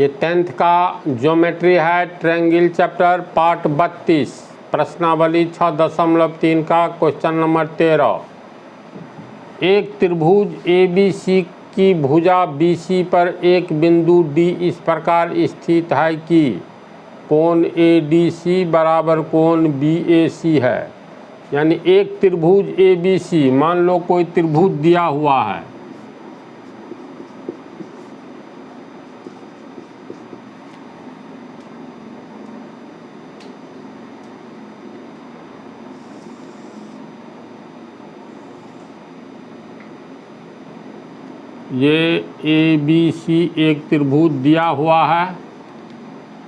ये 10th का geometry है, ट्रायंगल चैप्टर पार्ट 32, प्रश्नावली 6.3 का क्वेश्चन नंबर 13। एक त्रिभुज ABC की भुजा BC पर एक बिंदु D इस प्रकार स्थित है कि कोण ADC बराबर कोण BAC है। यानी एक त्रिभुज ABC, मान लो कोई त्रिभुज दिया हुआ है, ये ABC एक त्रिभुज दिया हुआ है।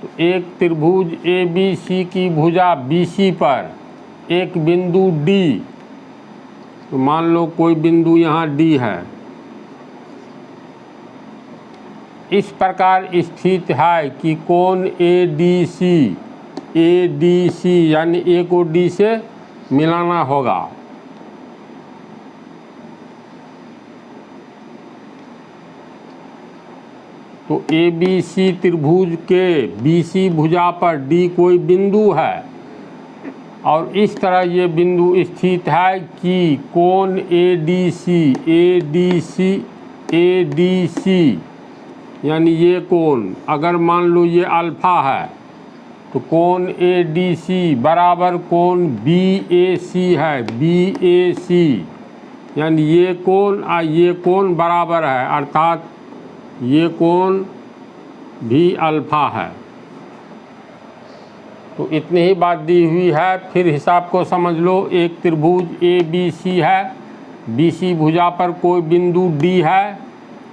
तो एक त्रिभुज ABC की भुजा BC पर एक बिंदु D, तो मान लो कोई बिंदु यहाँ D है, इस प्रकार स्थित है कि कोण ADC यानी A को D से मिलाना होगा। तो ABC त्रिभुज के BC भुजा पर D कोई बिंदु है और इस तरह ये बिंदु स्थित है कि कोण ADC यानी ये कोण, अगर मान लो ये अल्फा है तो कोण ADC बराबर कोण BAC है, BAC यानी ये कोण और ये कोण बराबर है, अर्थात ये कोण भी अल्फा है। तो इतनी ही बात दी हुई है, फिर हिसाब को समझ लो। एक त्रिभुज ABC है, BC भुजा पर कोई बिंदु D है,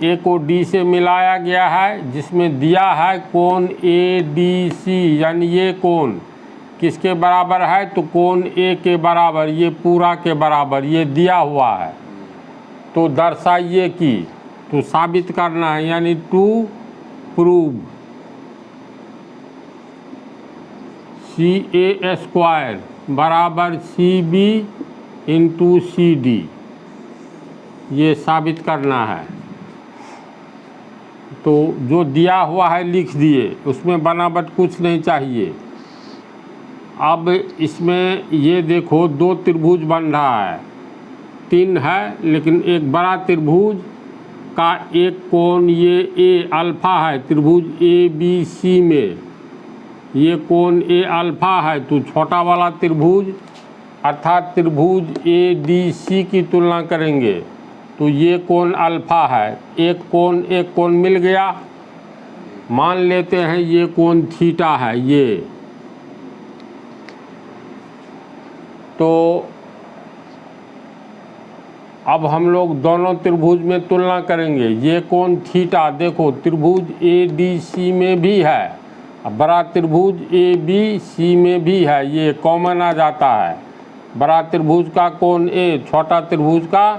A को D से मिलाया गया है, जिसमें दिया है कोण ADC यानी ये कोण किसके बराबर है, तो कोण A के बराबर, ये पूरा के बराबर ये दिया हुआ है। तो दर्शाइए कि, तो साबित करना है, यानी टू प्रूव CA² बराबर CB इंटू CD, ये साबित करना है। तो जो दिया हुआ है लिख दिए, उसमें बनावट कुछ नहीं चाहिए। अब इसमें ये देखो दो त्रिभुज बन रहा है, तीन है, लेकिन एक बड़ा त्रिभुज का एक कोण ये A अल्फा है, त्रिभुज ABC में ये कोण A अल्फा है, तो छोटा वाला त्रिभुज अर्थात त्रिभुज ADC की तुलना करेंगे तो ये कोण अल्फा है, एक कोण मिल गया। मान लेते हैं ये कोण थीटा है ये, तो अब हम लोग दोनों त्रिभुज में तुलना करेंगे। ये कोण थीटा देखो त्रिभुज ADC में भी है, अब बड़ा त्रिभुज ABC में भी है, ये कॉमन आ जाता है। बड़ा त्रिभुज का कोण A छोटा त्रिभुज का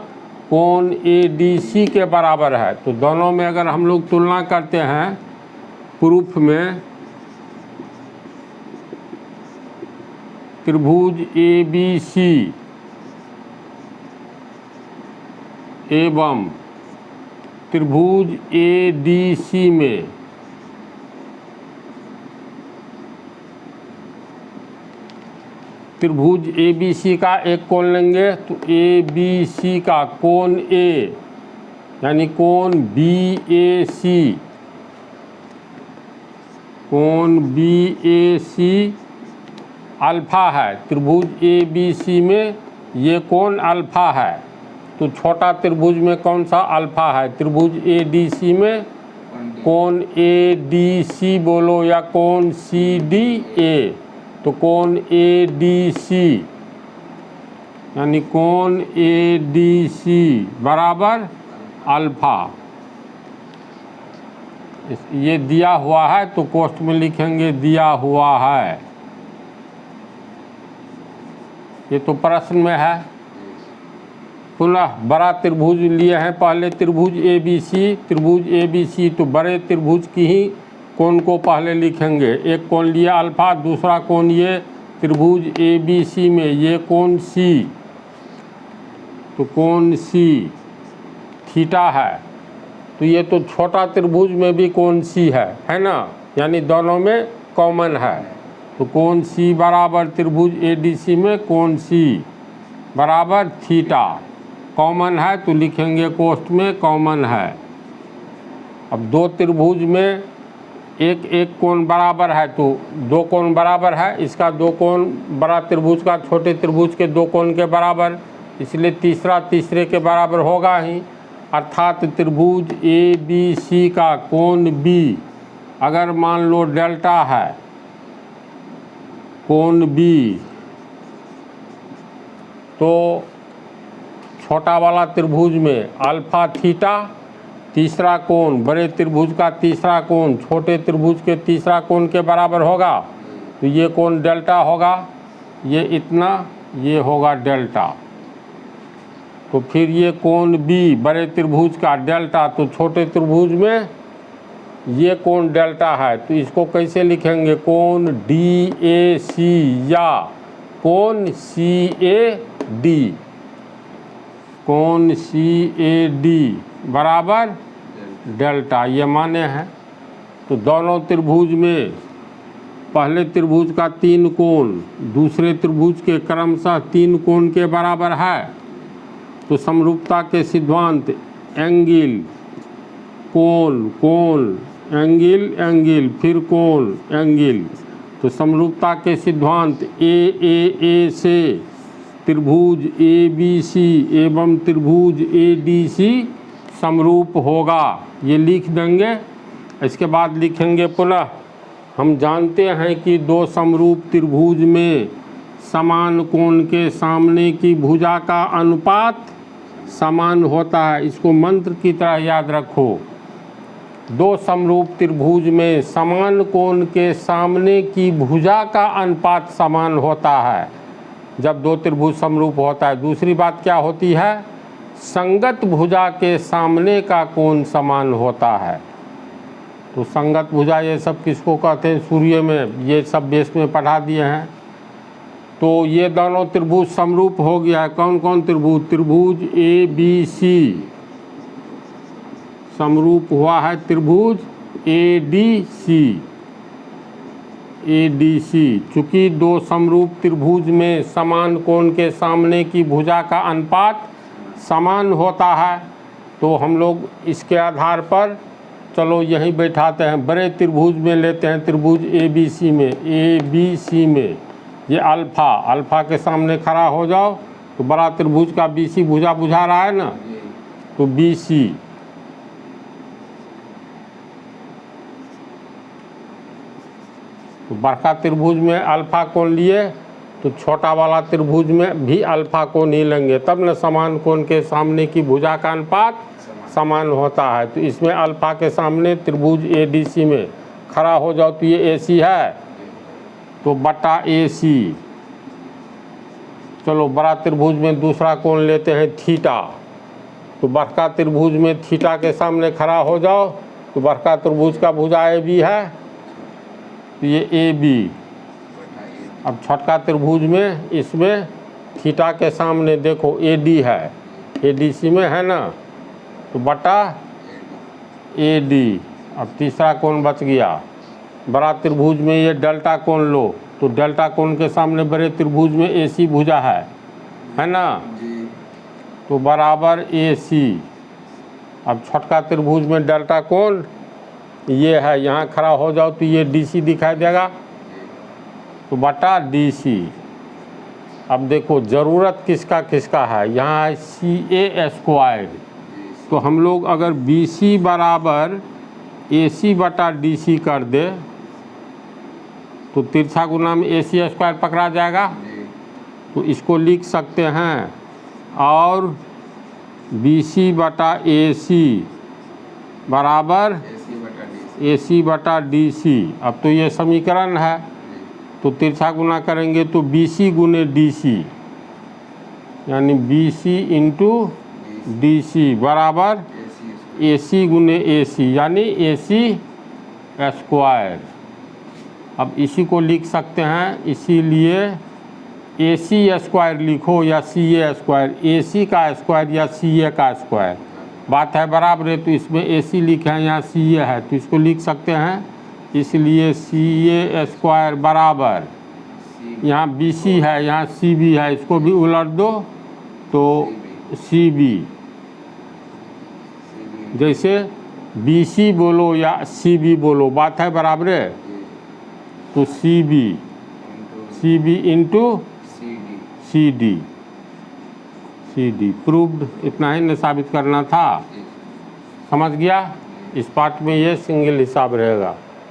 कोण ADC के बराबर है। तो दोनों में अगर हम लोग तुलना करते हैं प्रूफ में, त्रिभुज ABC एवं त्रिभुज ADC में त्रिभुज ABC का एक कोण लेंगे, तो ABC का कोण A यानी कोण BAC, कोण BAC अल्फा है, त्रिभुज ABC में ये कोण अल्फा है। तो छोटा त्रिभुज में कौन सा अल्फा है, त्रिभुज ADC में कोण ADC बोलो या कोण CDA, तो कोण ADC यानी कोण ADC बराबर अल्फा। ये दिया हुआ है तो कोष्ठ में लिखेंगे दिया हुआ है, ये तो प्रश्न में है। पुनः बड़ा त्रिभुज लिए हैं, पहले त्रिभुज ABC, तो बड़े त्रिभुज की ही कोण को पहले लिखेंगे। एक कोण लिया अल्फा, दूसरा कोण ये त्रिभुज ABC में ये कोण C, तो कोण C थीटा है, तो ये तो छोटा त्रिभुज में भी कोण सी है ना, यानी दोनों में कॉमन है। तो कोण सी बराबर त्रिभुज एडीसी में कोण सी बराबर थीटा कॉमन है, तो लिखेंगे कोष्ठ में कॉमन है। अब दो त्रिभुज में एक एक कोण बराबर है, तो दो कोण बराबर है, इसका दो कोण बड़ा त्रिभुज का छोटे त्रिभुज के दो कोण के बराबर, इसलिए तीसरा तीसरे के बराबर होगा ही। अर्थात त्रिभुज ए बी सी का कोण बी अगर मान लो डेल्टा है, कोण बी, तो छोटा वाला त्रिभुज में अल्फा थीटा तीसरा कोण बड़े त्रिभुज का तीसरा कोण छोटे त्रिभुज के तीसरा कोण के बराबर होगा, तो ये कोण डेल्टा होगा, ये इतना, ये होगा डेल्टा। तो फिर ये कोण बी बड़े त्रिभुज का डेल्टा, तो छोटे त्रिभुज में ये कोण डेल्टा है, तो इसको कैसे लिखेंगे, कोण डी ए सी या कोण सी ए डी, कोण सी ए डी बराबर डेल्टा, ये माने हैं। तो दोनों त्रिभुज में पहले त्रिभुज का तीन कोण दूसरे त्रिभुज के क्रमशः तीन कोण के बराबर है, तो समरूपता के सिद्धांत एंगल कोण कोण एंगल एंगल फिर कोण एंगल, तो समरूपता के सिद्धांत ए से त्रिभुज ए बी सी एवं त्रिभुज ए डी सी समरूप होगा, ये लिख देंगे। इसके बाद लिखेंगे पुनः, हम जानते हैं कि दो समरूप त्रिभुज में समान कोण के सामने की भुजा का अनुपात समान होता है, इसको मंत्र की तरह याद रखो। दो समरूप त्रिभुज में समान कोण के सामने की भुजा का अनुपात समान होता है जब दो त्रिभुज समरूप होता है। दूसरी बात क्या होती है, संगत भुजा के सामने का कोण समान होता है। तो संगत भुजा ये सब किसको कहते हैं, सूर्य में, ये सब बेस में पढ़ा दिए हैं। तो ये दोनों त्रिभुज समरूप हो गया है। कौन कौन त्रिभुज, त्रिभुज ए बी सी समरूप हुआ है, त्रिभुज ए डी सी। चूँकि दो समरूप त्रिभुज में समान कोण के सामने की भुजा का अनुपात समान होता है, तो हम लोग इसके आधार पर चलो यहीं बैठाते हैं। बड़े त्रिभुज में लेते हैं, त्रिभुज ए बी सी में ये अल्फा के सामने खड़ा हो जाओ, तो बड़ा त्रिभुज का बी सी भुजा बुझा रहा है ना, तो बी सी। तो बड़का त्रिभुज में अल्फा कोण लिए, तो छोटा वाला त्रिभुज में भी अल्फा कोण ही लेंगे, तब न समान कोण के सामने की भुजा का अनुपात समान होता है। तो इसमें अल्फा के सामने त्रिभुज ए डी सी में खड़ा हो जाओ, तो ये ए सी है, तो बटा ए सी। चलो बड़ा त्रिभुज में दूसरा कोण लेते हैं थीटा, तो बड़का त्रिभुज में थीटा के सामने खड़ा हो जाओ, तो बड़का त्रिभुज का भुजा ए बी है, तो ये ए बी। अब छोटका त्रिभुज में इसमें थीटा के सामने देखो ए डी है, ए डी सी में है ना, तो बटा ए डी। अब तीसरा कोण बच गया, बड़ा त्रिभुज में ये डेल्टा कोण लो, तो डेल्टा कोण के सामने बड़े त्रिभुज में ए सी भुजा है ना, तो बराबर ए सी। अब छोटका त्रिभुज में डेल्टा कोण ये है, यहाँ खड़ा हो जाओ तो ये डी सी दिखाई देगा, तो बटा डी सी। अब देखो ज़रूरत किसका किसका है, यहाँ है सी ए स्क्वायर, तो हम लोग अगर बी सी बराबर ए सी बटा डी सी कर दे, तो तिरछा गुना में ए सी स्क्वायर पकड़ा जाएगा, तो इसको लिख सकते हैं, और बी सी बटा ए सी बराबर ए सी बटा डी सी। अब तो ये समीकरण है, तो तिरछा गुना करेंगे तो बी सी गुने डी सी, यानी B C into D C बराबर ए सी गुने ए सी, यानी ए सी स्क्वायर। अब इसी को लिख सकते हैं, इसीलिए ए सी स्क्वायर लिखो या सी ए स्क्वायर, ए सी का स्क्वायर या सी ए का स्क्वायर, बात है बराबर है, तो इसमें AC लिखा है, यहाँ CA है, तो इसको लिख सकते हैं, इसलिए CA स्क्वायर बराबर, यहाँ BC है, यहाँ CB है, इसको भी उलट दो तो CB। जैसे BC बोलो या CB बोलो, बात है बराबर है, तो CB इंटू CD प्रूव्ड। इतना ही न साबित करना था, समझ गया। इस पार्ट में ये सिंगल हिसाब रहेगा।